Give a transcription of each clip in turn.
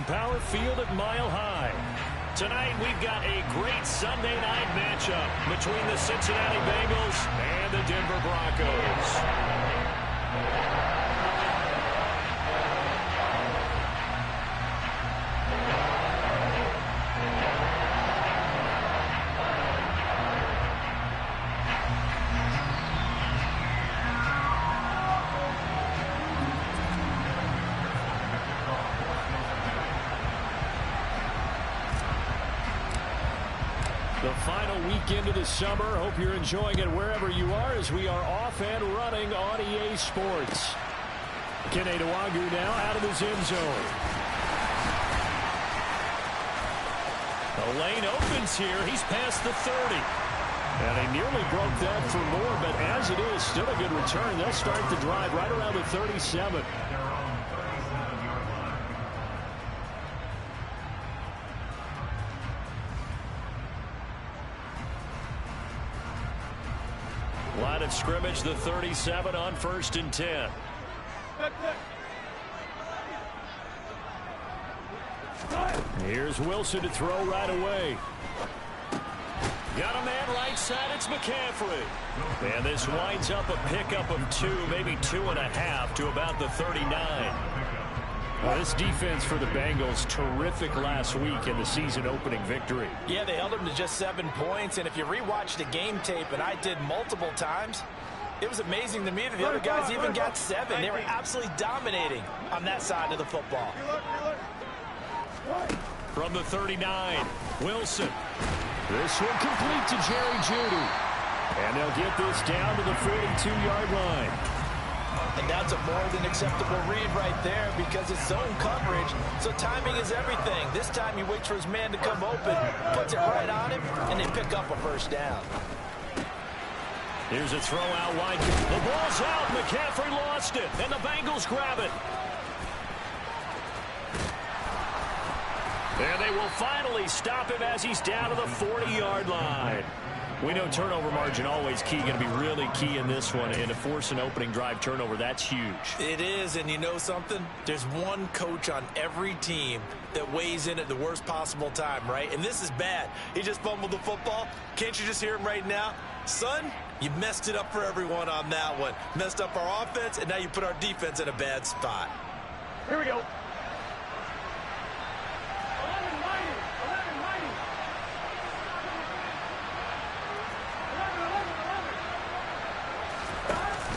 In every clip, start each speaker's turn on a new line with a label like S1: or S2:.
S1: Power Field at Mile High. Tonight, we've got a great Sunday night matchup between the Cincinnati Bengals and the Denver Broncos. The final weekend of the summer. Hope you're enjoying it wherever you are as we are off and running on EA Sports. Kenedowagu now out of his end zone. The lane opens here. He's past the 30. And he nearly broke that for more, but as it is, still a good return. They'll start the drive right around the 37. Line of scrimmage, the 37 on 1st and 10. Here's Wilson to throw right away. Got a man right side, it's McCaffrey. And this winds up a pickup of 2, maybe 2.5 to about the 39. Well, this defense for the Bengals, terrific last week in the season-opening victory.
S2: Yeah, they held them to just 7 points, and if you rewatch the game tape, and I did multiple times, it was amazing to me that the other guys even got 7. They were absolutely dominating on that side of the football.
S1: From the 39, Wilson. This one complete to Jerry Jeudy. And they'll get this down to the 42-yard line.
S2: And that's a more than acceptable read right there because it's zone coverage, so timing is everything. This time he waits for his man to come open, puts it right on him, and they pick up a first down.
S1: Here's a throw out wide. The ball's out. McCaffrey lost it, and the Bengals grab it. And they will finally stop him as he's down to the 40-yard line. We know turnover margin always key, going to be really key in this one. And to force an opening drive turnover, that's huge.
S2: It is, and you know something? There's one coach on every team that weighs in at the worst possible time, right? And this is bad. He just fumbled the football. Can't you just hear him right now? Son, you messed it up for everyone on that one. Messed up our offense, and now you put our defense in a bad spot.
S3: Here we go.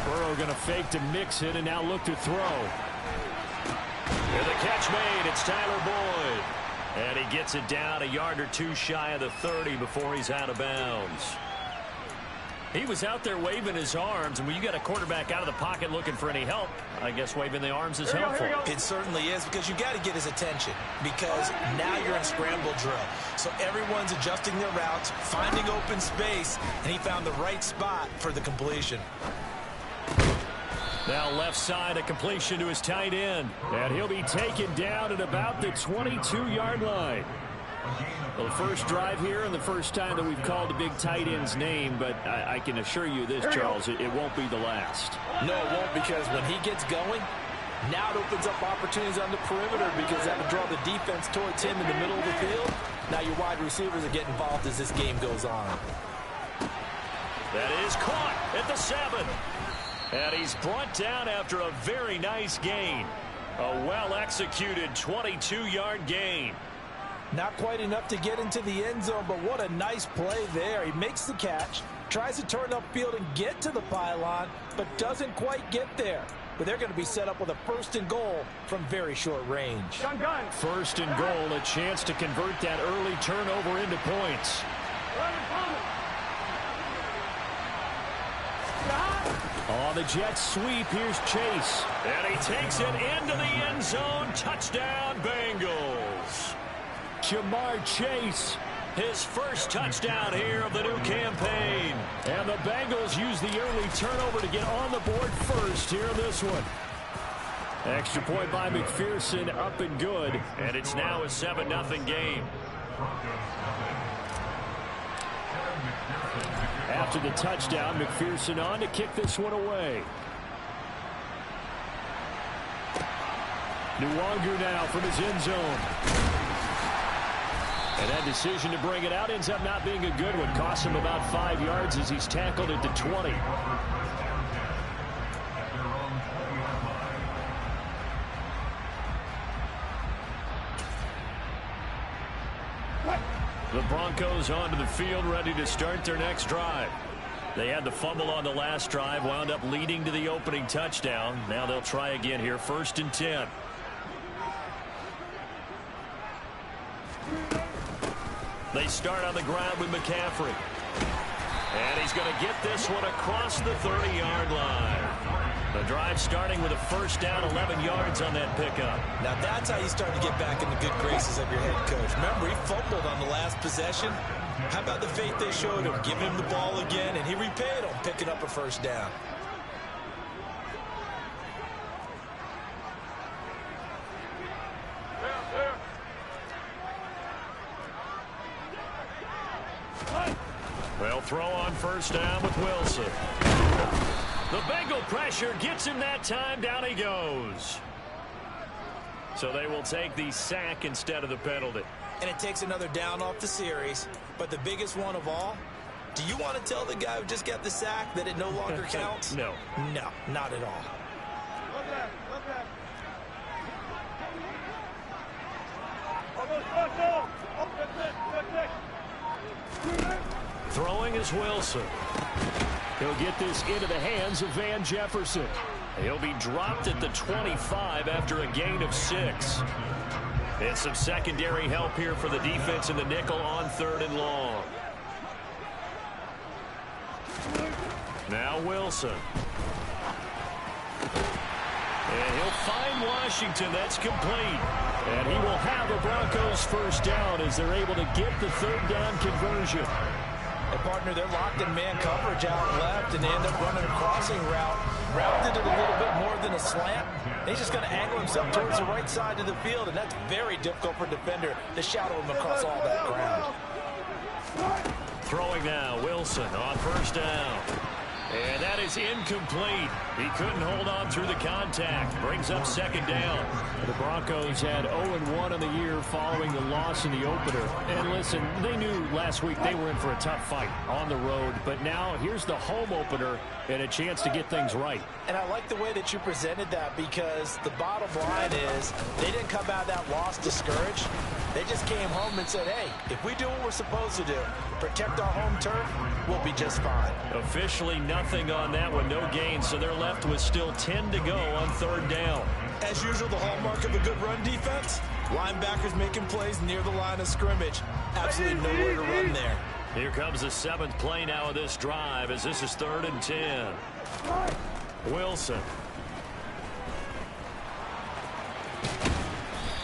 S1: Burrow going to fake to mix it and now look to throw. And the catch made. It's Tyler Boyd. And he gets it down a yard or 2 shy of the 30 before he's out of bounds. He was out there waving his arms, and when you got a quarterback out of the pocket looking for any help, I guess waving the arms is helpful.
S2: It certainly is, because you got to get his attention, because now you're in scramble drill. So everyone's adjusting their routes, finding open space, and he found the right spot for the completion.
S1: Now left side, a completion to his tight end. And he'll be taken down at about the 22-yard line. Well, the first drive here and the first time that we've called a big tight end's name, but I can assure you this, Charles, it won't be the last.
S2: No, it won't, because when he gets going, now it opens up opportunities on the perimeter because that will draw the defense towards him in the middle of the field. Now your wide receivers are getting involved as this game goes on.
S1: That is caught at the 7. And he's brought down after a very nice gain. A well-executed 22-yard gain.
S2: Not quite enough to get into the end zone, but what a nice play there. He makes the catch, tries to turn upfield and get to the pylon, but doesn't quite get there. But they're going to be set up with a 1st and goal from very short range.
S1: 1st and goal, a chance to convert that early turnover into points. On the Jets sweep, here's Chase. And he takes it into the end zone. Touchdown, Bengals. Jamar Chase, his first touchdown here of the new campaign. And the Bengals use the early turnover to get on the board first here in this one. Extra point by McPherson, up and good. And it's now a 7-0 game. After the touchdown, McPherson on to kick this one away. Nwangu now from his end zone. And that decision to bring it out ends up not being a good one. Costs him about 5 yards as he's tackled at the 20. The Broncos onto the field, ready to start their next drive. They had the fumble on the last drive, wound up leading to the opening touchdown. Now they'll try again here, 1st and 10. They start on the ground with McCaffrey. And he's going to get this one across the 30-yard line. The drive starting with a 1st down, 11 yards on that pickup.
S2: Now that's how you start to get back in the good graces of your head coach. Remember, he fumbled on the last possession. How about the faith they showed him? Give him the ball again, and he repaid him, picking up a 1st down.
S1: They'll throw on 1st down with Wilson. The Bengal pressure gets him that time. Down he goes. So they will take the sack instead of the penalty.
S2: And it takes another down off the series. But the biggest one of all, do you want to tell the guy who just got the sack that it no longer counts?
S1: No.
S2: No, not at all.
S1: Throwing is Wilson. He'll get this into the hands of Van Jefferson. He'll be dropped at the 25 after a gain of 6. And some secondary help here for the defense in the nickel on 3rd and long. Now Wilson. And he'll find Washington. That's complete. And he will have a Broncos 1st down as they're able to get the 3rd down conversion.
S2: And partner, they're locked in man coverage out left, and they end up running a crossing route. Routed it a little bit more than a slant. He's just going to angle himself towards the right side of the field, and that's very difficult for a defender to shadow him across all that ground.
S1: Throwing now, Wilson on 1st down. And that is incomplete. He couldn't hold on through the contact. Brings up 2nd down. The Broncos had 0-1 in the year following the loss in the opener. And listen, they knew last week they were in for a tough fight on the road. But now here's the home opener and a chance to get things right.
S2: And I like the way that you presented that, because the bottom line is they didn't come out of that loss discouraged. They just came home and said, hey, if we do what we're supposed to do, protect our home turf, we'll be just fine.
S1: Officially nothing on that one, no gain, so they're left with still 10 to go on 3rd down.
S2: As usual, the hallmark of a good run defense, linebackers making plays near the line of scrimmage. Absolutely nowhere to run there.
S1: Here comes the 7th play now of this drive as this is 3rd and 10. Wilson.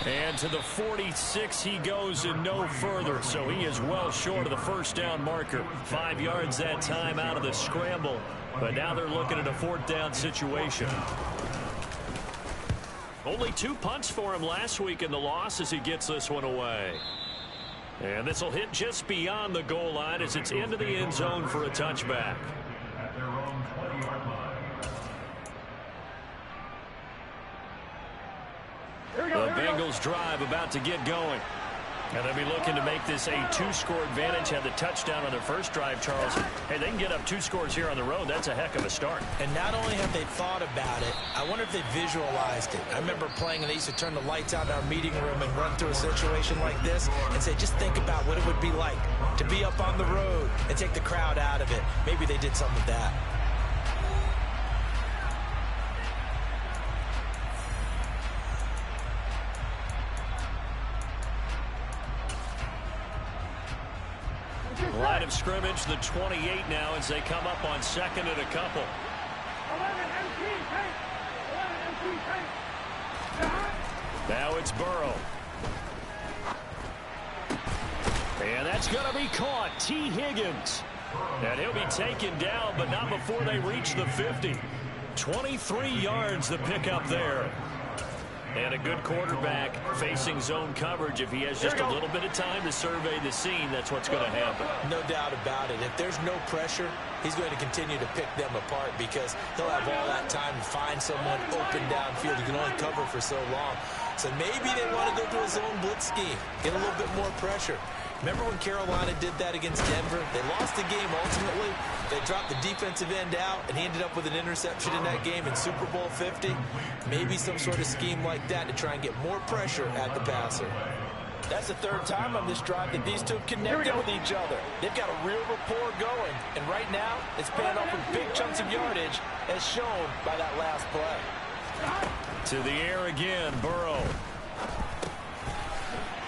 S1: And to the 46 he goes and no further, so he is well short of the 1st down marker. 5 yards that time out of the scramble, but now they're looking at a 4th down situation. Only 2 punts for him last week in the loss as he gets this one away. And this will hit just beyond the goal line as it's into the end zone for a touchback. The Bengals drive about to get going. And they'll be looking to make this a 2-score advantage. Had the touchdown on their first drive, Charles. Hey, they can get up 2 scores here on the road. That's a heck of a start.
S2: And not only have they thought about it, I wonder if they visualized it. I remember playing, and they used to turn the lights out in our meeting room and run through a situation like this and say, just think about what it would be like to be up on the road and take the crowd out of it. Maybe they did some of that.
S1: Line of scrimmage, the 28 now as they come up on 2nd and a couple. Now it's Burrow. And that's going to be caught. T. Higgins. And he'll be taken down, but not before they reach the 50. 23 yards the pickup there. And a good quarterback facing zone coverage. If he has just a little bit of time to survey the scene, that's what's going to happen.
S2: No doubt about it. If there's no pressure, he's going to continue to pick them apart because he'll have all that time to find someone open downfield. He can only cover for so long. So maybe they want to go to a zone blitz scheme, get a little bit more pressure. Remember when Carolina did that against Denver? They lost the game ultimately. They dropped the defensive end out, and he ended up with an interception in that game in Super Bowl 50. Maybe some sort of scheme like that to try and get more pressure at the passer. That's the third time on this drive that these two have connected with each other. They've got a real rapport going, and right now it's paying off with big chunks of yardage, as shown by that last play.
S1: To the air again, Burrow.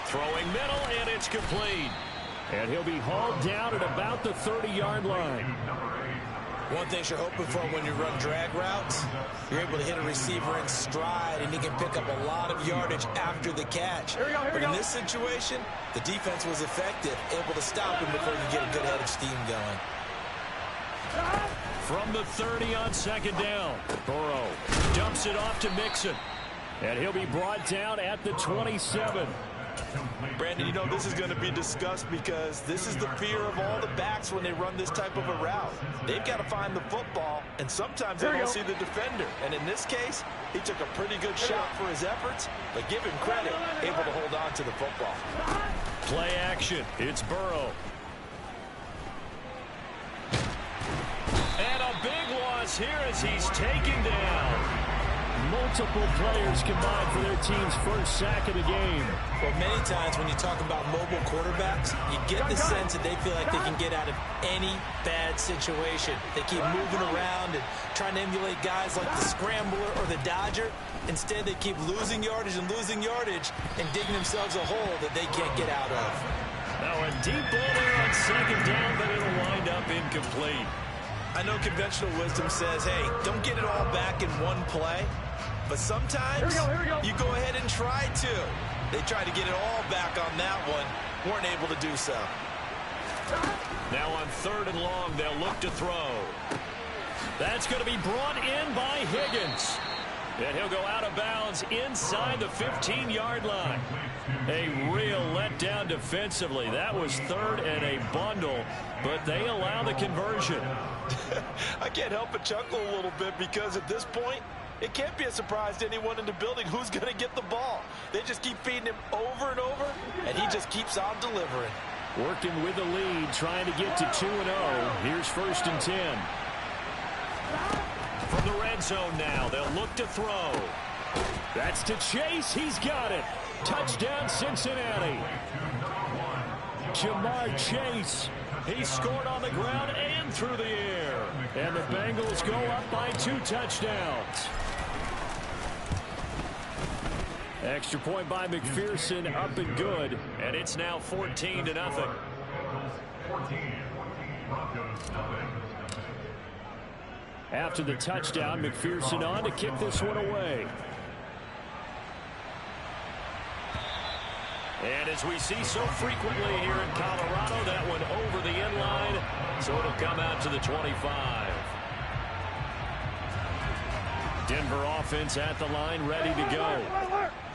S1: Throwing middle, and it's complete. And he'll be hauled down at about the 30-yard line.
S2: One thing you're hoping for when you run drag routes, you're able to hit a receiver in stride, and he can pick up a lot of yardage after the catch. But in this situation, the defense was effective, able to stop him before you get a good head of steam going.
S1: From the 30 on second down, Burrow dumps it off to Mixon. And he'll be brought down at the 27.
S2: Brandon, you know this is going to be discussed because this is the fear of all the backs when they run this type of a route. They've got to find the football, and sometimes they don't see the defender. And in this case, he took a pretty good shot for his efforts, but give him credit, able to hold on to the football.
S1: Play action. It's Burrow. And a big loss here as he's taken down. Multiple players combined for their team's first sack of the game.
S2: Well, many times when you talk about mobile quarterbacks, you get the sense that they feel like they can get out of any bad situation. They keep moving around and trying to emulate guys like the Scrambler or the Dodger. Instead, they keep losing yardage and digging themselves a hole that they can't get out of.
S1: Now a deep ball there on second down, but it'll wind up incomplete.
S2: I know conventional wisdom says, hey, don't get it all back in one play. But sometimes you go ahead and try to. They tried to get it all back on that one. Weren't able to do so.
S1: Now on third and long, they'll look to throw. That's going to be brought in by Higgins. And he'll go out of bounds inside the 15-yard line. A real letdown defensively. That was third and a bundle, but they allow the conversion.
S2: I can't help but chuckle a little bit because at this point, it can't be a surprise to anyone in the building who's going to get the ball. They just keep feeding him over and over, and he just keeps on delivering.
S1: Working with the lead, trying to get to 2-0. Here's first and 10. From the red zone now, they'll look to throw. That's to Chase. He's got it. Touchdown, Cincinnati. Jamar Chase. He scored on the ground and through the air. And the Bengals go up by 2 touchdowns. Extra point by McPherson, up and good. And it's now 14-0. After the touchdown, McPherson on to kick this one away. And as we see so frequently here in Colorado, that one over the end line, so it'll come out to the 25. Denver offense at the line, ready to go.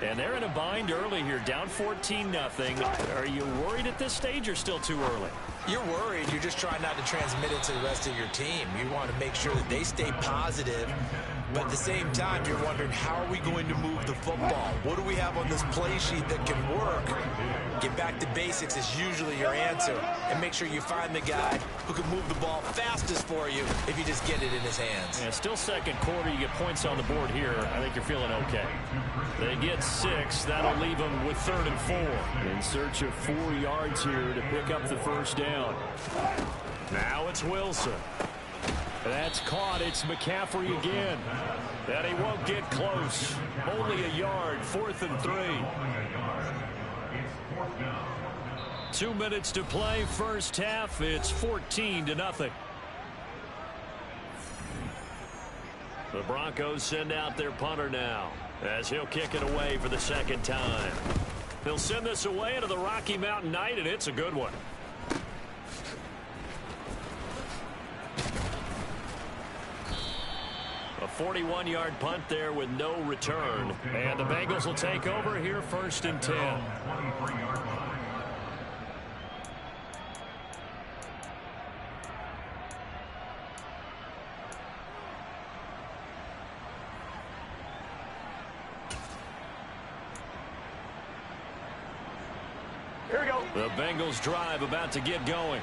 S1: And they're in a bind early here, down 14-0. Are you worried at this stage or still too early?
S2: You're worried. You're just trying not to transmit it to the rest of your team. You want to make sure that they stay positive. But at the same time, you're wondering, how are we going to move the football? What do we have on this play sheet that can work? Get back to basics is usually your answer. And make sure you find the guy who can move the ball fastest for you if you just get it in his hands.
S1: Yeah, still second quarter. You get points on the board here. I think you're feeling okay. They get 6. That'll leave them with 3rd and 4. In search of 4 yards here to pick up the first down. Now it's Wilson. That's caught. It's McCaffrey again. And he won't get close. Only a yard. 4th and 3. 2 minutes to play. First half. It's 14-0. The Broncos send out their punter now as he'll kick it away for the second time. He'll send this away into the Rocky Mountain Night, and it's a good one. A 41-yard punt there with no return. And the Bengals will take over here, 1st and 10. The Bengals drive about to get going.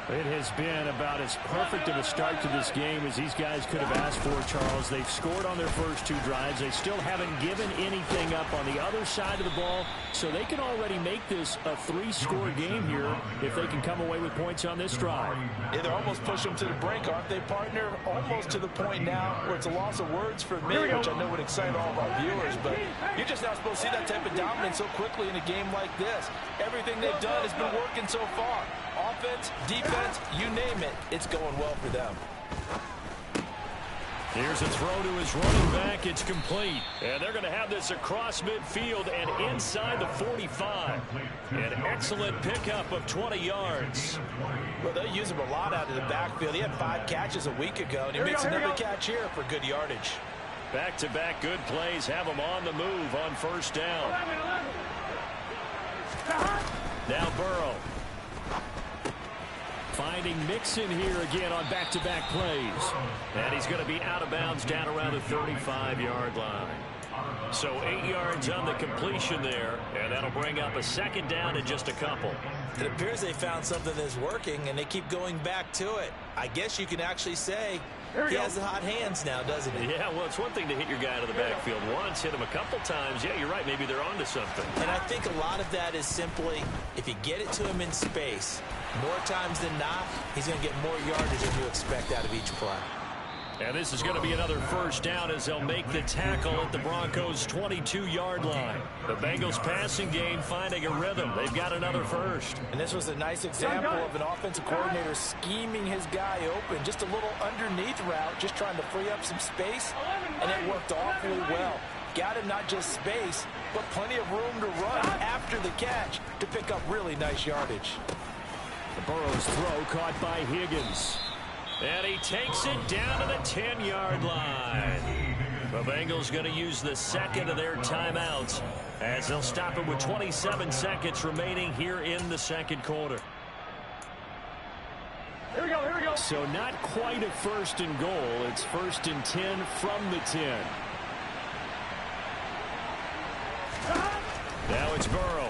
S1: It has been about as perfect of a start to this game as these guys could have asked for, Charles. They've scored on their first two drives. They still haven't given anything up on the other side of the ball, so they can already make this a three-score game here if they can come away with points on this drive.
S2: Yeah, they're almost pushing them to the brink, aren't they, partner? Almost to the point now where it's a loss of words for me, which I know would excite all of our viewers, but you're just not supposed to see that type of dominance so quickly in a game like this. Everything they've done has been working so far. Offense, defense, you name it, it's going well for them.
S1: Here's a throw to his running back. It's complete. And they're going to have this across midfield and inside the 45. An excellent pickup of 20 yards.
S2: Well, they'll use him a lot out of the backfield. He had 5 catches a week ago, and he makes another catch here for good yardage.
S1: Back-to-back good plays have him on the move on first down. Now Burrow. Finding Mixon here again on back-to-back plays. And he's going to be out of bounds down around the 35-yard line. So 8 yards on the completion there, and that'll bring up a second down in just a couple.
S2: It appears they found something that's working, and they keep going back to it. I guess you can actually say he has the hot hands now, doesn't he?
S1: Yeah, well, it's one thing to hit your guy out of the backfield once, hit him a couple times. Yeah, you're right. Maybe they're onto something.
S2: And I think a lot of that is simply if you get it to him in space, more times than not, he's going to get more yardage than you expect out of each play.
S1: And this is going to be another first down as they'll make the tackle at the Broncos' 22-yard line. The Bengals passing game finding a rhythm. They've got another first.
S2: And this was a nice example of an offensive coordinator scheming his guy open. Just a little underneath route, just trying to free up some space, and it worked awfully well. Got him not just space, but plenty of room to run after the catch to pick up really nice yardage.
S1: Burrow's throw caught by Higgins. And he takes it down to the 10-yard line. The Bengals going to use the second of their timeouts as they'll stop it with 27 seconds remaining here in the second quarter.
S3: Here we go.
S1: So not quite a first and goal. It's first and 10 from the 10. Now it's Burrow.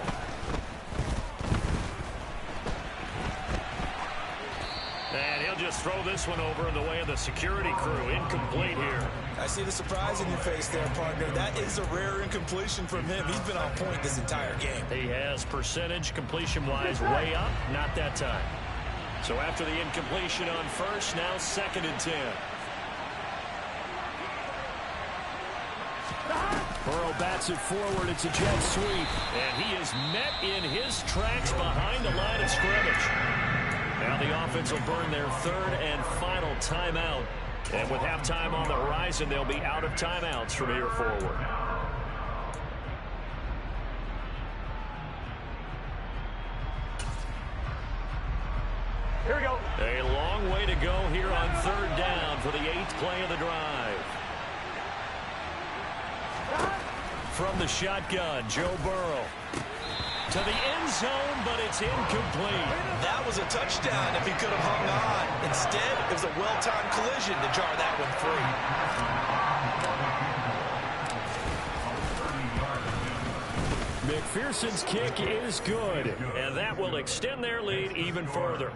S1: And he'll just throw this one over in the way of the security crew. Incomplete here.
S2: I see the surprise in your face there, partner. That is a rare incompletion from him. He's been on point this entire game.
S1: He has percentage completion-wise way up. Not that time. So after the incompletion on first, now second and 10. Burrow bats it forward. It's a jet sweep. And he is met in his tracks behind the line of scrimmage. Now the offense will burn their third and final timeout. And with halftime on the horizon, they'll be out of timeouts from here forward.
S3: Here we go.
S1: A long way to go here on third down for the 8th play of the drive. From the shotgun, Joe Burrow. To the end zone, but it's incomplete.
S2: That was a touchdown if he could have hung on. Instead, it was a well-timed collision to jar that one
S1: free. McPherson's kick is good, and that will extend their lead even further.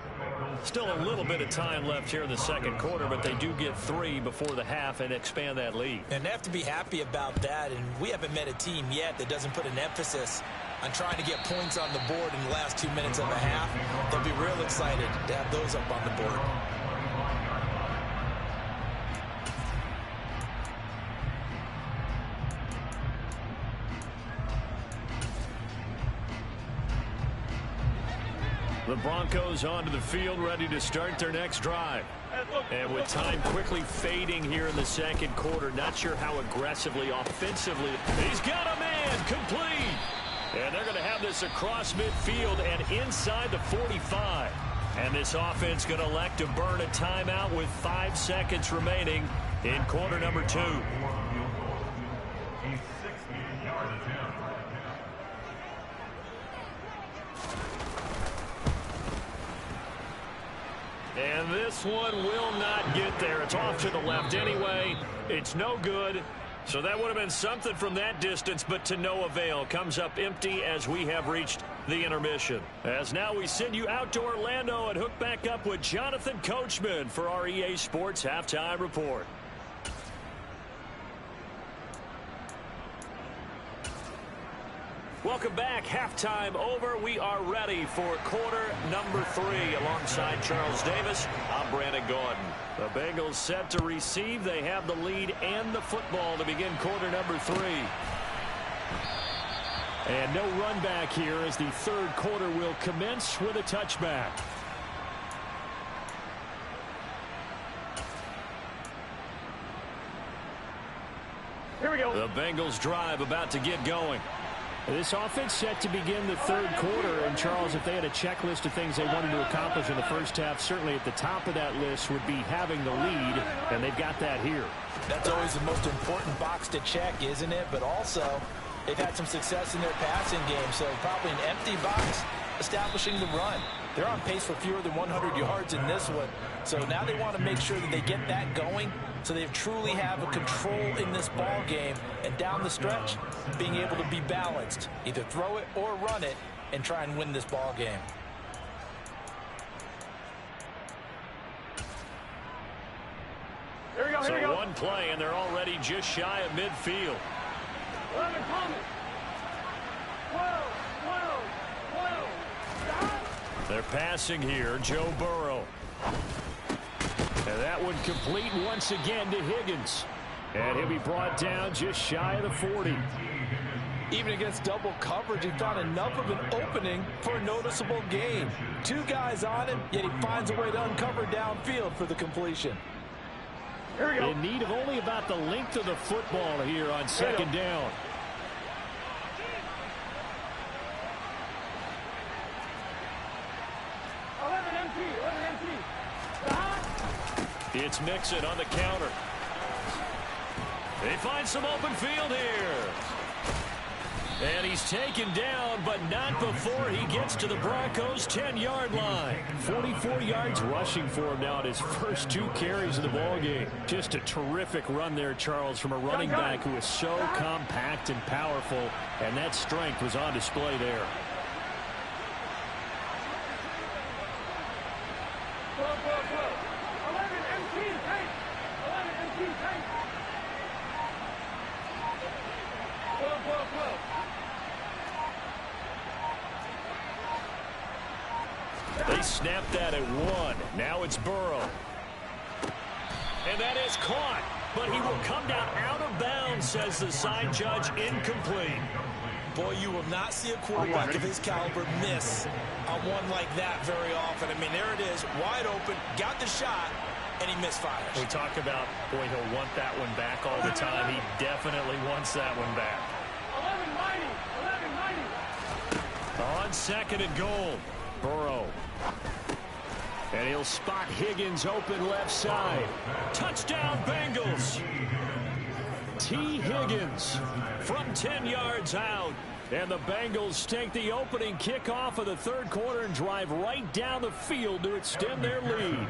S1: Still a little bit of time left here in the second quarter, but they do get 3 before the half and expand that lead.
S2: And they have to be happy about that, and we haven't met a team yet that doesn't put an emphasis on trying to get points on the board in the last 2 minutes of a half. They'll be real excited to have those up on the board.
S1: The Broncos onto the field, ready to start their next drive. And with time quickly fading here in the second quarter, not sure how aggressively, offensively. He's got a man, complete. And they're going to have this across midfield and inside the 45. And this offense going to elect to burn a timeout with 5 seconds remaining in quarter number 2. And this one will not get there. It's off to the left anyway. It's no good. So that would have been something from that distance, but to no avail. Comes up empty as we have reached the intermission. As now we send you out to Orlando and hook back up with Jonathan Coachman for our EA Sports Halftime Report. Welcome back. Halftime over. We are ready for quarter number 3. Alongside Charles Davis, I'm Brandon Gordon. The Bengals set to receive. They have the lead and the football to begin quarter number 3. And no run back here as the third quarter will commence with a touchback.
S3: Here we go.
S1: The Bengals drive about to get going. This offense set to begin the third quarter. And, Charles, if they had a checklist of things they wanted to accomplish in the first half, certainly at the top of that list would be having the lead, and they've got that here.
S2: That's always the most important box to check, isn't it? But also, they've had some success in their passing game, so probably an empty box establishing the run. They're on pace for fewer than 100 yards in this one, so now they want to make sure that they get that going so they truly have a control in this ball game, and down the stretch, being able to be balanced, either throw it or run it, and try and win this ball game.
S3: Here we go, here we
S1: So
S3: go.
S1: one play, and they're already just shy of midfield.
S3: 11, Palmer. 12, 12, 12.
S1: They're passing here, Joe Burrow. And that one complete once again to Higgins. And he'll be brought down just shy of the 40.
S2: Even against double coverage, he found enough of an opening for a noticeable gain. 2 guys on him, yet he finds a way to uncover downfield for the completion.
S3: Here we go.
S1: In need of only about the length of the football here on second down. It's Mixon on the counter. They find some open field here. And he's taken down, but not before he gets to the Broncos' 10-yard line. 44 yards rushing for him now at his first 2 carries of the ballgame. Just a terrific run there, Charles, from a running back who is so compact and powerful, and that strength was on display there. They snapped that at 1. Now it's Burrow. And that is caught. But he will come down out of bounds, says the side judge. Incomplete.
S2: Boy, you will not see a quarterback of his caliber miss on one like that very often. I mean, there it is, wide open, got the shot, and he misfires.
S1: We talk about, boy, he'll want that one back all the time. He definitely wants that one back. 11-90. On second and goal, Burrow. And he'll spot Higgins open left side. Touchdown, Bengals. T. Higgins from 10 yards out. And the Bengals take the opening kickoff of the third quarter and drive right down the field to extend their lead.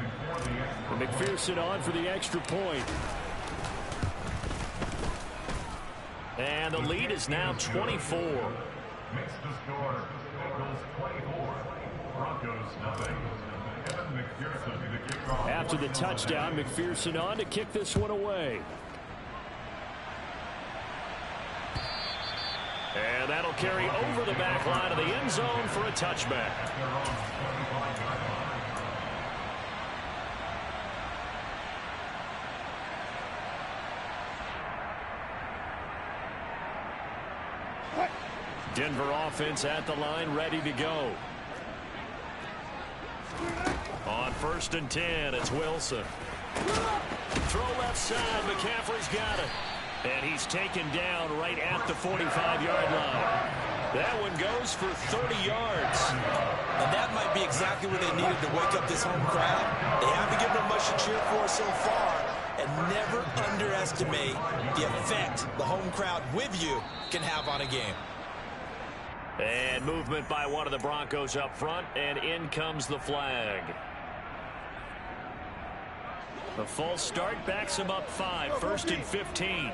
S1: And McPherson on for the extra point. And the lead is now 24.
S4: Makes the score Bengals 24, Broncos nothing.
S1: After the touchdown, McPherson on to kick this one away. And that'll carry over the back line of the end zone for a touchback. Denver offense at the line, ready to go. On 1st and 10, it's Wilson. Throw left side, McCaffrey's got it. And he's taken down right at the 45-yard line. That one goes for 30 yards.
S2: And that might be exactly what they needed to wake up this home crowd. They haven't given them much to cheer for so far. And never underestimate the effect the home crowd with you can have on a game.
S1: And movement by one of the Broncos up front, and in comes the flag. The false start backs him up 5, 1st and 15.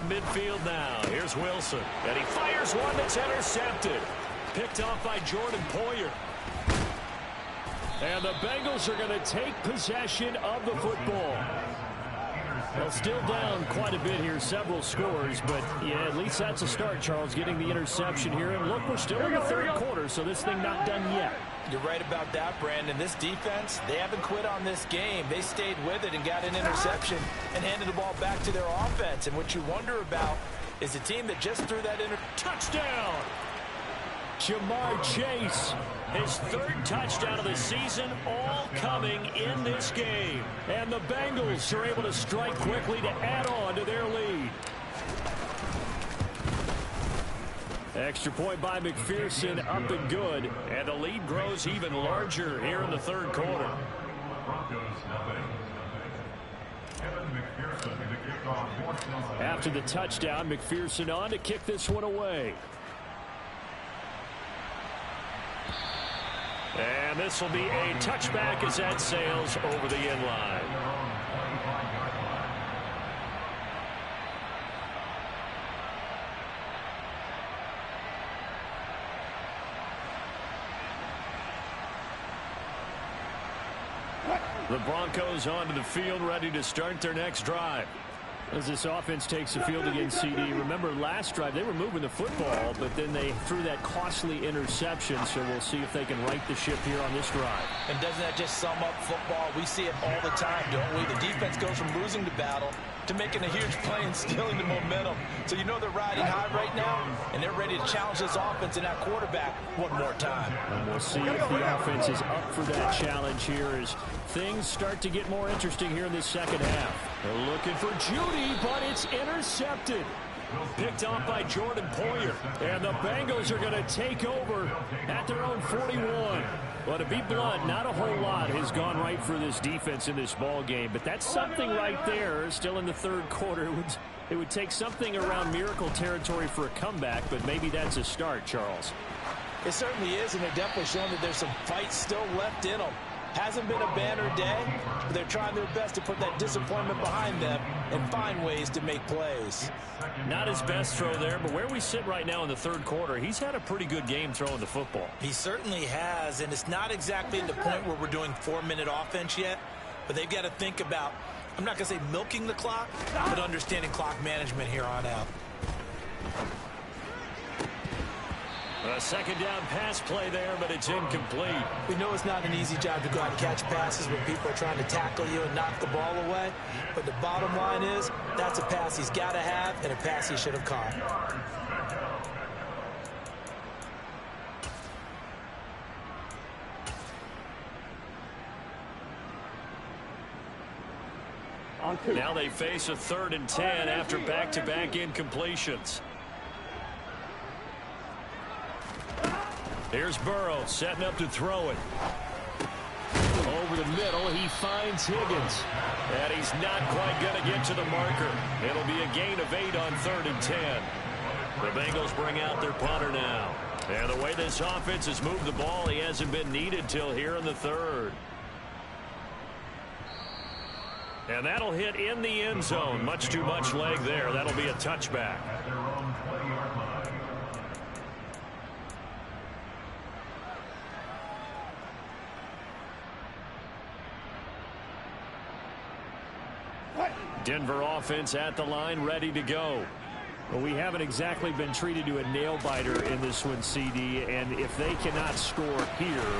S1: from midfield now. Here's Wilson. And he fires one that's intercepted. Picked off by Jordan Poyer. And the Bengals are going to take possession of the football. Well, still down quite a bit here, several scores, but yeah, at least that's a start, Charles, getting the interception here. And look, we're still in the third quarter, so this thing not done yet.
S2: You're right about that, Brandon. This defense, they haven't quit on this game. They stayed with it and got an interception and handed the ball back to their offense. And what you wonder about is the team that just threw that
S1: touchdown. Jamar Chase, his third touchdown of the season, all coming in this game. And the Bengals are able to strike quickly to add on to their lead. Extra point by McPherson, up and good. And the lead grows even larger here in the third quarter. After the touchdown, McPherson on to kick this one away. And this will be a touchback as that sails over the end line. The Broncos onto the field, ready to start their next drive. As this offense takes the field against CD. Remember, last drive, they were moving the football, but then they threw that costly interception, so we'll see if they can right the ship here on this drive.
S2: And doesn't that just sum up football? We see it all the time, don't we? The defense goes from losing the battle to making a huge play and stealing the momentum. So you know they're riding high right now, and they're ready to challenge this offense and that quarterback one more time.
S1: And we'll see if the offense is up for that challenge here as things start to get more interesting here in this second half. They're looking for Judy, but it's intercepted. Picked off by Jordan Poyer. And the Bengals are going to take over at their own 41. Well, to be blunt, not a whole lot has gone right for this defense in this ball game, but that's something right there. Still in the third quarter. It would take something around miracle territory for a comeback, but maybe that's a start, Charles.
S2: It certainly is, and they're definitely showing that there's some fight still left in them. Hasn't been a banner day, but they're trying their best to put that disappointment behind them and find ways to make plays.
S1: Not his best throw there, but where we sit right now in the third quarter, he's had a pretty good game throwing the football.
S2: He certainly has, and it's not exactly at the point where we're doing 4-minute offense yet, but they've got to think about, I'm not going to say milking the clock, but understanding clock management here on out.
S1: A second down pass play there, but it's incomplete.
S2: We know it's not an easy job to go out and catch passes when people are trying to tackle you and knock the ball away. But the bottom line is, that's a pass he's got to have and a pass he should have caught.
S1: Now they face a 3rd and 10 after back-to-back incompletions. Here's Burrow setting up to throw it. Over the middle, he finds Higgins. And he's not quite going to get to the marker. It'll be a gain of 8 on 3rd and 10. The Bengals bring out their punter now. And the way this offense has moved the ball, he hasn't been needed till here in the third. And that'll hit in the end zone. Much too much leg there. That'll be a touchback. Denver offense at the line, ready to go. Well, we haven't exactly been treated to a nail-biter in this one, CD, and if they cannot score here,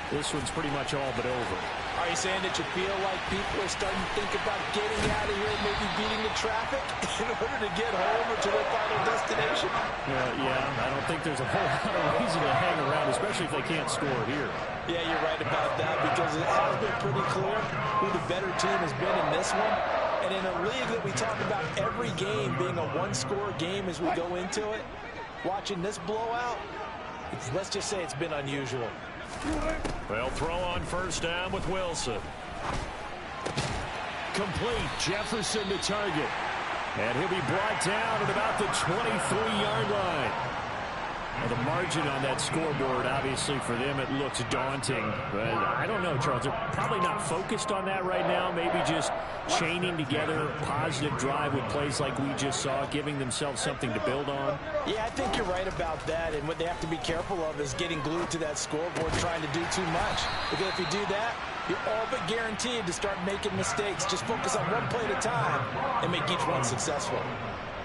S1: this one's pretty much all but over.
S2: Are you saying that you feel like people are starting to think about getting out of here and maybe beating the traffic in order to get home or to their final destination?
S1: Yeah, I don't think there's a whole lot of reason to hang around, especially if they can't score here.
S2: Yeah, you're right about that, because it has been pretty clear who the better team has been in this one. And in a league that we talk about every game being a one-score game as we go into it, watching this blowout, let's just say it's been unusual.
S1: Well, throw on first down with Wilson. Complete. Jefferson to target. And he'll be brought down at about the 23-yard line. Well, the margin on that scoreboard, obviously, for them, it looks daunting. But I don't know, Charles. They're probably not focused on that right now. Maybe just chaining together a positive drive with plays like we just saw, giving themselves something to build on.
S2: Yeah, I think you're right about that. And what they have to be careful of is getting glued to that scoreboard, trying to do too much. Because if you do that, you're all but guaranteed to start making mistakes. Just focus on one play at a time and make each one successful.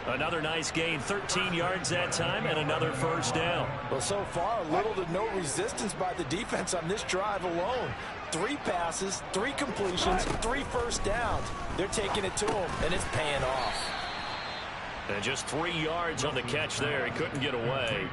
S1: Another nice gain, 13 yards that time, and another first down.
S2: Well, so far, little to no resistance by the defense on this drive alone. 3 passes, 3 completions, 3 first downs. They're taking it to him, and it's paying off.
S1: And just 3 yards on the catch there. He couldn't get away.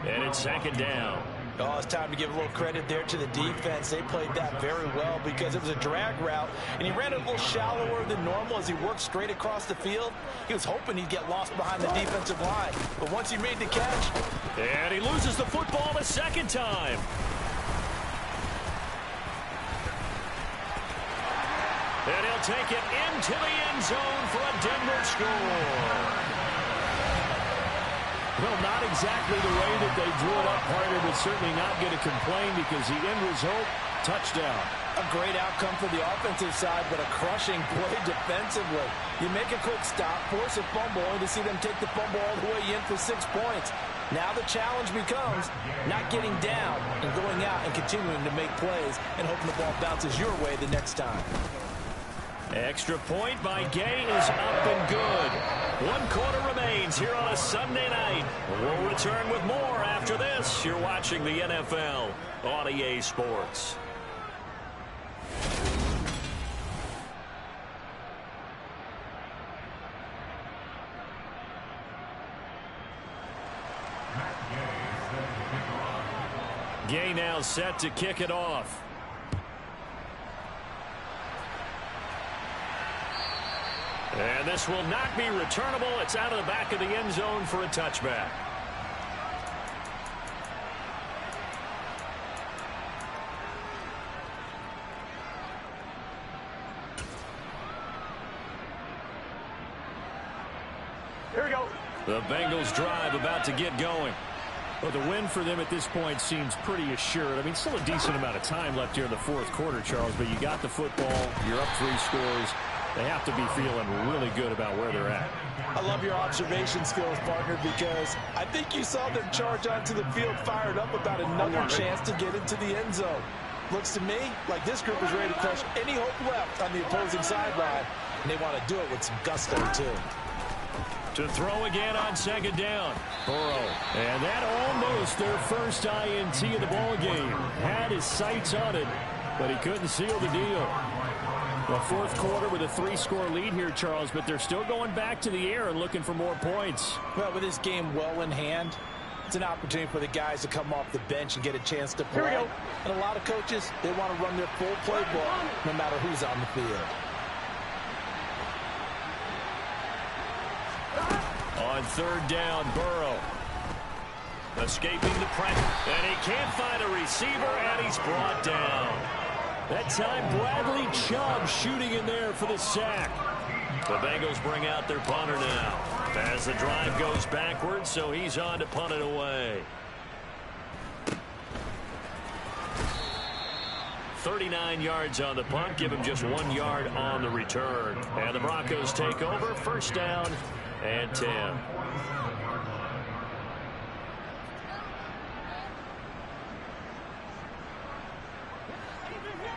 S1: And it's second down.
S2: Oh, it's time to give a little credit there to the defense. They played that very well because it was a drag route, and he ran it a little shallower than normal as he worked straight across the field. He was hoping he'd get lost behind the defensive line, but once he made the catch...
S1: And he loses the football the second time. And he'll take it into the end zone for a Denver score. Well, not exactly the way that they drew it up, partner, but certainly not going to complain because the end result, touchdown.
S2: A great outcome for the offensive side, but a crushing play defensively. You make a quick stop, force a fumble, only to see them take the fumble all the way in for 6 points. Now the challenge becomes not getting down and going out and continuing to make plays and hoping the ball bounces your way the next time.
S1: Extra point by Gay is up and good. 1 quarter remains here on a Sunday night. We'll return with more after this. You're watching the NFL on EA Sports. Gay now set to kick it off. And this will not be returnable. It's out of the back of the end zone for a touchback.
S3: Here we go.
S1: The Bengals drive about to get going. Well, the win for them at this point seems pretty assured. I mean, still a decent amount of time left here in the 4th quarter, Charles, but you got the football. You're up 3 scores. They have to be feeling really good about where they're at.
S2: I love your observation skills, partner, because I think you saw them charge onto the field fired up about another chance to get into the end zone. Looks to me like this group is ready to crush any hope left on the opposing sideline, and they want to do it with some gusto, too.
S1: To throw again on second down. Burrow. And that almost their first INT of the ball game. Had his sights on it, but he couldn't seal the deal. The 4th quarter with a 3-score lead here, Charles, but they're still going back to the air and looking for more points.
S2: Well, with this game well in hand, it's an opportunity for the guys to come off the bench and get a chance to play. And a lot of coaches, they want to run their full playbook no matter who's on the field.
S1: On 3rd down, Burrow. Escaping the pressure. And he can't find a receiver, and he's brought down. That time, Bradley Chubb shooting in there for the sack. The Bengals bring out their punter now as the drive goes backwards, so he's on to punt it away. 39 yards on the punt, give him just 1 yard on the return. And the Broncos take over, 1st down and 10.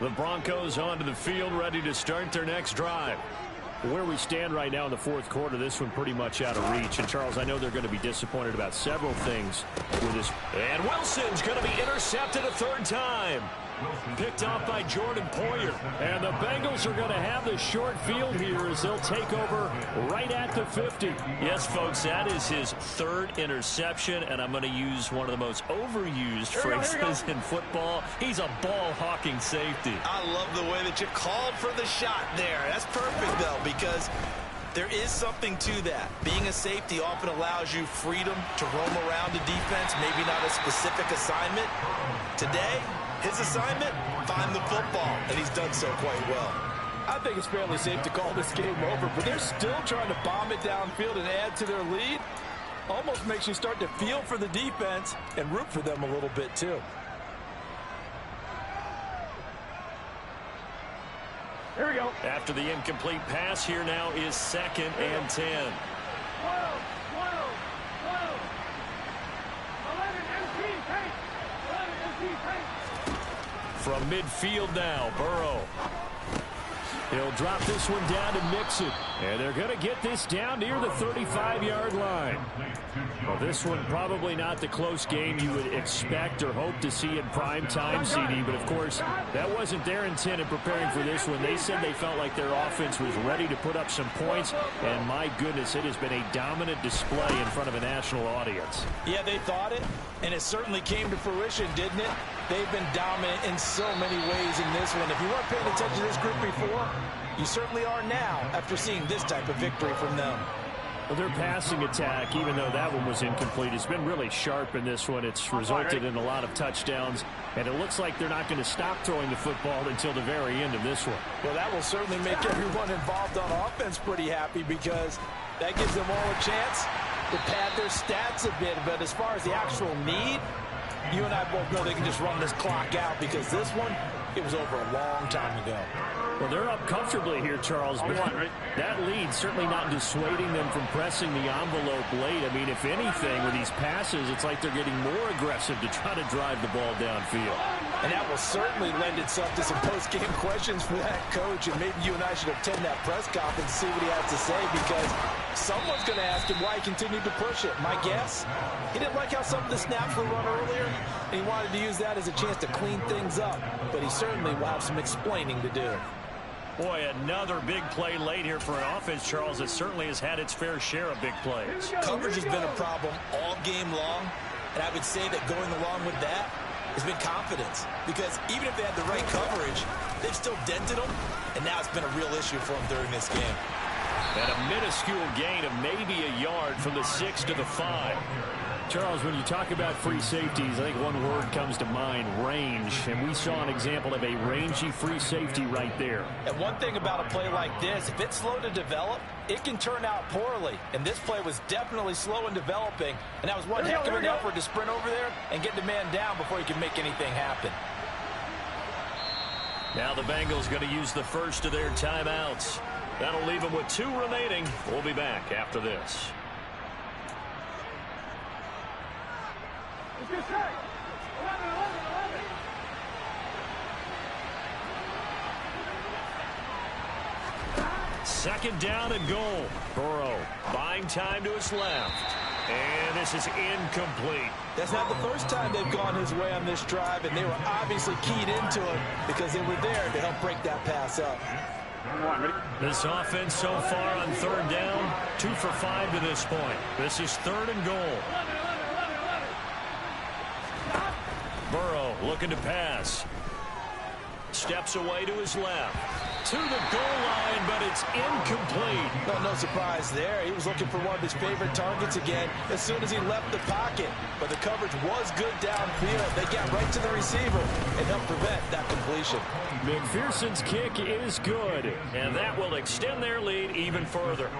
S1: The Broncos onto the field, ready to start their next drive. Where we stand right now in the 4th quarter, this one pretty much out of reach. And, Charles, I know they're going to be disappointed about several things with this. And Wilson's going to be intercepted a 3rd time. Picked off by Jordan Poyer. And the Bengals are going to have the short field here as they'll take over right at the 50. Yes, folks, that is his 3rd interception, and I'm going to use one of the most overused phrases in football. He's a ball-hawking safety.
S2: I love the way that you called for the shot there. That's perfect, though, because there is something to that. Being a safety often allows you freedom to roam around the defense, maybe not a specific assignment. Today, his assignment, find the football, and he's done so quite well. I think it's fairly safe to call this game over, but they're still trying to bomb it downfield and add to their lead. Almost makes you start to feel for the defense and root for them a little bit too.
S3: Here we go.
S1: After the incomplete pass, here now is 2nd and 10.
S3: 12, 12, 12. 11 MP, take. 11 MP, take.
S1: From midfield now, Burrow. He'll drop this one down to mix it. And they're going to get this down near the 35-yard line. Well, this one probably not the close game you would expect or hope to see in prime time, CD. But, of course, that wasn't their intent in preparing for this one. They said they felt like their offense was ready to put up some points. And, my goodness, it has been a dominant display in front of a national audience.
S2: Yeah, they thought it, and it certainly came to fruition, didn't it? They've been dominant in so many ways in this one. If you weren't paying attention to this group before, you certainly are now after seeing this type of victory from them.
S1: Well, their passing attack, even though that one was incomplete, has been really sharp in this one. It's resulted in a lot of touchdowns, and it looks like they're not going to stop throwing the football until the very end of this one.
S2: Well, that will certainly make everyone involved on offense pretty happy because that gives them all a chance to pad their stats a bit. But as far as the actual need, you and I both know they can just run this clock out because this one, it was over a long time ago.
S1: Well, they're up comfortably here, Charles, but that lead certainly not dissuading them from pressing the envelope late. I mean, if anything, with these passes, it's like they're getting more aggressive to try to drive the ball downfield.
S2: And that will certainly lend itself to some post-game questions for that coach, and maybe you and I should attend that press conference and see what he has to say because someone's going to ask him why he continued to push it. My guess, he didn't like how some of the snaps were run earlier, and he wanted to use that as a chance to clean things up, but he certainly will have some explaining to do.
S1: Boy, another big play late here for an offense, Charles, that certainly has had its fair share of big plays.
S2: Coverage has been a problem all game long, and I would say that going along with that has been confidence. Because even if they had the right coverage, they've still dented them, and now it's been a real issue for them during this game.
S1: And a minuscule gain of maybe a yard from the 6 to the 5. Charles, when you talk about free safeties, I think one word comes to mind, range. And we saw an example of a rangy free safety right there.
S2: And one thing about a play like this, if it's slow to develop, it can turn out poorly. And this play was definitely slow in developing. And that was one heck of an effort to sprint over there and get the man down before he could make anything happen.
S1: Now the Bengals going to use the first of their timeouts. That'll leave them with 2 remaining. We'll be back after this.
S3: Let's get set. 11, 11, 11.
S1: Second down and goal. Burrow buying time to his left. And this is incomplete.
S2: That's not the first time they've gone his way on this drive, and they were obviously keyed into it because they were there to help break that pass up.
S1: This offense so far on 3rd down, 2 for 5 to this point. This is 3rd and goal. Burrow looking to pass. Steps away to his left. To the goal line, but it's incomplete.
S2: Well, no surprise there. He was looking for one of his favorite targets again as soon as he left the pocket. But the coverage was good downfield. They got right to the receiver and helped prevent that completion.
S1: McPherson's kick is good, and that will extend their lead even further.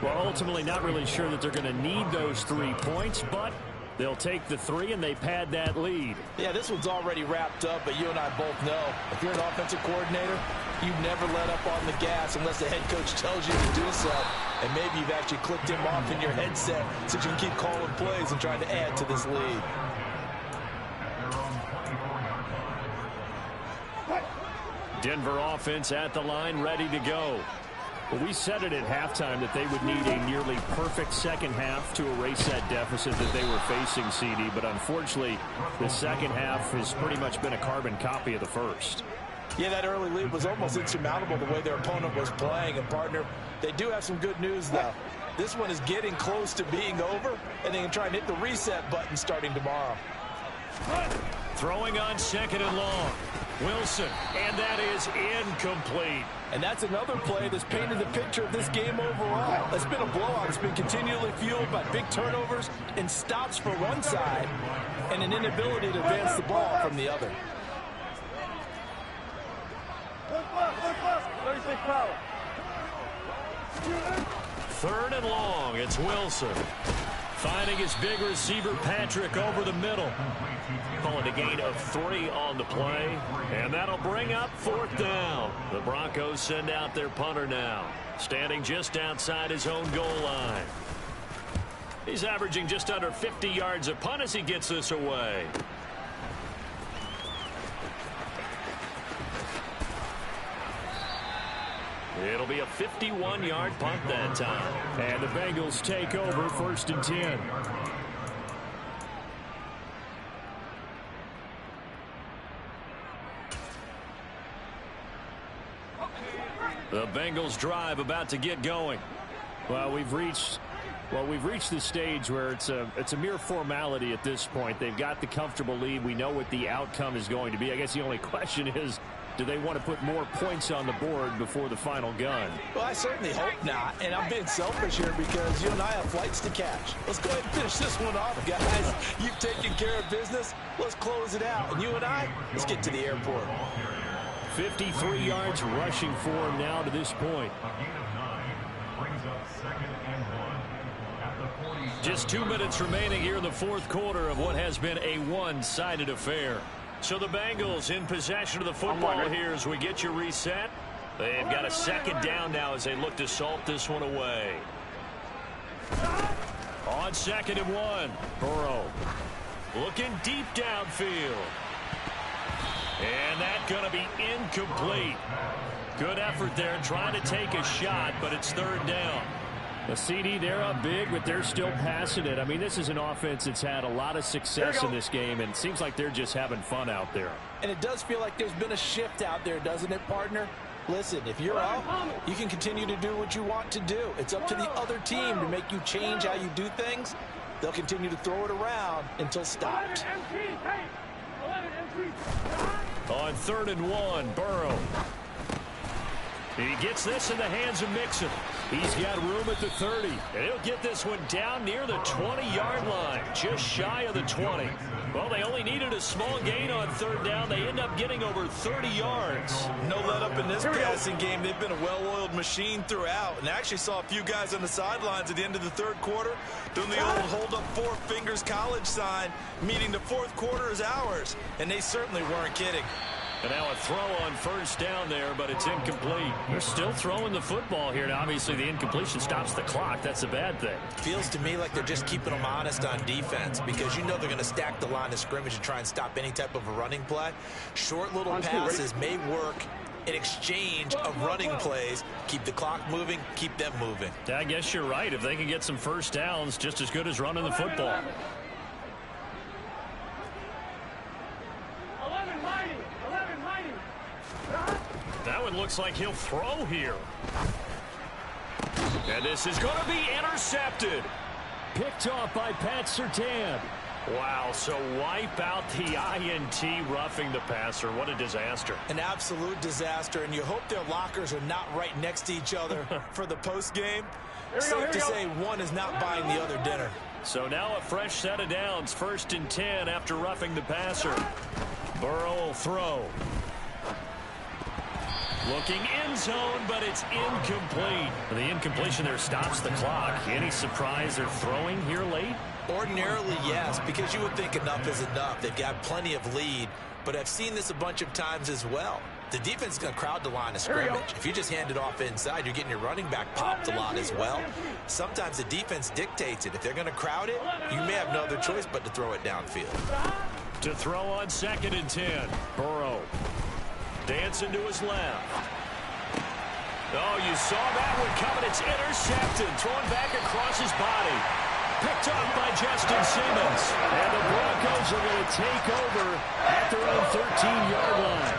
S1: Well, ultimately not really sure that they're going to need those 3 points, but they'll take the 3 and they pad that lead.
S2: Yeah, this one's already wrapped up, but you and I both know if you're an offensive coordinator, you never let up on the gas unless the head coach tells you to do so. And maybe you've actually clicked him off in your headset so you can keep calling plays and trying to add to this lead.
S1: Denver offense at the line, ready to go. Well, we said it at halftime that they would need a nearly perfect second half to erase that deficit that they were facing, CD. But unfortunately, the second half has pretty much been a carbon copy of the first.
S2: Yeah, that early lead was almost insurmountable the way their opponent was playing. And, partner, they do have some good news, though. This one is getting close to being over, and they can try and hit the reset button starting tomorrow.
S1: Throwing on 2nd and long. Wilson, and that is incomplete.
S2: And that's another play that's painted the picture of this game overall. It's been a blowout. It's been continually fueled by big turnovers and stops for one side and an inability to advance the ball from the other.
S3: 36 power.
S1: 3rd and long. It's Wilson. Finding his big receiver, Patrick, over the middle. Calling a gain of 3 on the play. And that'll bring up 4th down. The Broncos send out their punter now. Standing just outside his own goal line. He's averaging just under 50 yards a punt as he gets this away. It'll be a 51-yard punt that time. And the Bengals take over 1st and 10. The Bengals drive about to get going. Well, we've reached the stage where it's a mere formality at this point. They've got the comfortable lead. We know what the outcome is going to be. I guess the only question is, do they want to put more points on the board before the final gun?
S2: Well, I certainly hope not, and I'm being selfish here because you and I have flights to catch. Let's go ahead and finish this one off, guys. You've taken care of business. Let's close it out. And you and I, let's get to the airport.
S1: 53 yards rushing for him now to this point. Just 2 minutes remaining here in the 4th quarter of what has been a one-sided affair. So the Bengals in possession of the football here as we get you reset. They've got a 2nd down now as they look to salt this one away. On 2nd and 1, Burrow looking deep downfield. And that's going to be incomplete. Good effort there trying to take a shot, but it's 3rd down. The CD, they're up big, but they're still passing it. I mean, this is an offense that's had a lot of success in this game, and it seems like they're just having fun out there.
S2: And it does feel like there's been a shift out there, doesn't it, partner? Listen, if you're up, you can continue to do what you want to do. It's up to the other team to make you change how you do things. They'll continue to throw it around until stopped.
S1: On 3rd and 1, Burrow. He gets this in the hands of Mixon. He's got room at the 30. And he'll get this one down near the 20-yard line, just shy of the 20. Well, they only needed a small gain on 3rd down. They end up getting over 30 yards.
S2: No let up in this passing game. They've been a well-oiled machine throughout. And I actually saw a few guys on the sidelines at the end of the 3rd quarter doing the old hold up 4 fingers college sign, meaning the 4th quarter is ours. And they certainly weren't kidding.
S1: And now a throw on 1st down there, but it's incomplete. They're still throwing the football here. Now, obviously, the incompletion stops the clock. That's a bad thing.
S2: Feels to me like they're just keeping them honest on defense because you know they're going to stack the line of scrimmage and try and stop any type of a running play. Short little passes may work in exchange of running plays. Keep the clock moving, keep them moving.
S1: I guess you're right. If they can get some 1st downs, just as good as running the football. That one looks like he'll throw here. And this is going to be intercepted. Picked off by Pat Surtain. Wow, so wipe out the INT roughing the passer. What a disaster.
S2: An absolute disaster, and you hope their lockers are not right next to each other for the postgame. Safe to say one is not buying the other dinner.
S1: So now a fresh set of downs. 1st and 10 after roughing the passer. Burrow will throw. Looking end zone, but it's incomplete. The incompletion there stops the clock. Any surprise they're throwing here late?
S2: Ordinarily, yes, because you would think enough is enough. They've got plenty of lead, but I've seen this a bunch of times as well. The defense is going to crowd the line of scrimmage. If you just hand it off inside, you're getting your running back popped a lot as well. Sometimes the defense dictates it. If they're going to crowd it, you may have no other choice but to throw it downfield.
S1: To throw on 2nd and 10, Burrow. Dancing to his left. Oh, you saw that one coming. It's intercepted. Thrown back across his body. Picked up by Justin Simmons. And the Broncos are going to take over at their own 13-yard line.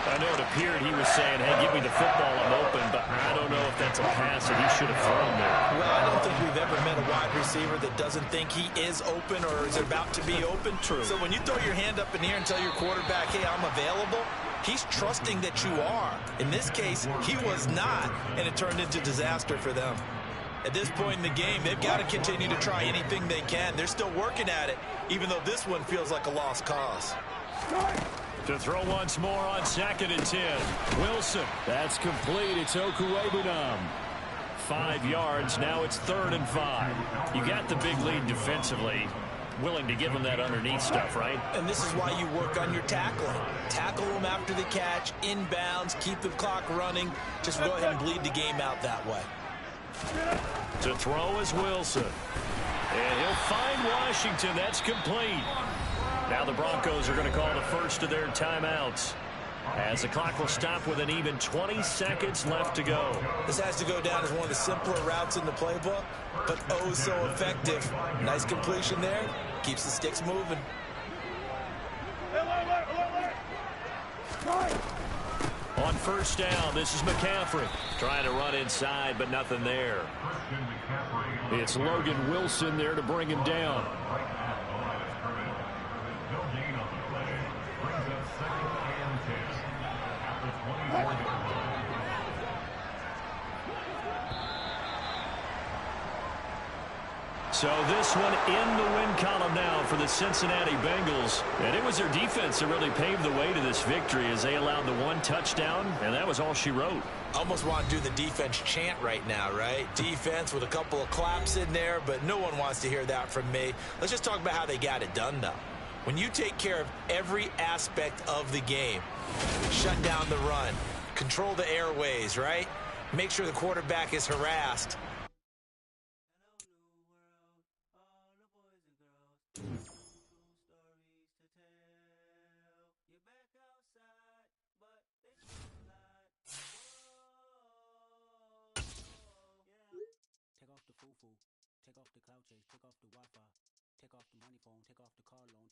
S1: I know it appeared he was saying, hey, give me the football, I'm open, but I don't know if that's a pass that he should have thrown there.
S2: Well, I don't think we've ever met a wide receiver that doesn't think he is open or is about to be open.
S1: True.
S2: So when you throw your hand up in the air and tell your quarterback, hey, I'm available, he's trusting that you are. In this case, he was not, and it turned into disaster for them. At this point in the game, they've got to continue to try anything they can. They're still working at it, even though this one feels like a lost cause.
S1: To throw once more on 2nd and 10. Wilson. That's complete. It's Okuwebunam. 5 yards. Now it's 3rd and 5. You got the big lead defensively. Willing to give them that underneath stuff, right?
S2: And this is why you work on your tackling. Tackle them after the catch, inbounds, keep the clock running. Just go ahead and bleed the game out that way.
S1: To throw is Wilson. And he'll find Washington. That's complete. Now the Broncos are going to call the first of their timeouts, as the clock will stop with an even 20 seconds left to go.
S2: This has to go down as one of the simpler routes in the playbook, but oh so effective. Nice completion there. Keeps the sticks moving.
S1: On first down, this is McCaffrey. Trying to run inside, but nothing there. It's Logan Wilson there to bring him down. So this one in the win column now for the Cincinnati Bengals. And it was their defense that really paved the way to this victory as they allowed the 1 touchdown, and that was all she wrote.
S2: Almost want to do the defense chant right now, right? Defense with a couple of claps in there, but no one wants to hear that from me. Let's just talk about how they got it done, though. When you take care of every aspect of the game, shut down the run, control the airways, right? Make sure the quarterback is harassed.
S5: Take off the cloud chase, take off the Wi-Fi, take off the money phone, take off the car loan.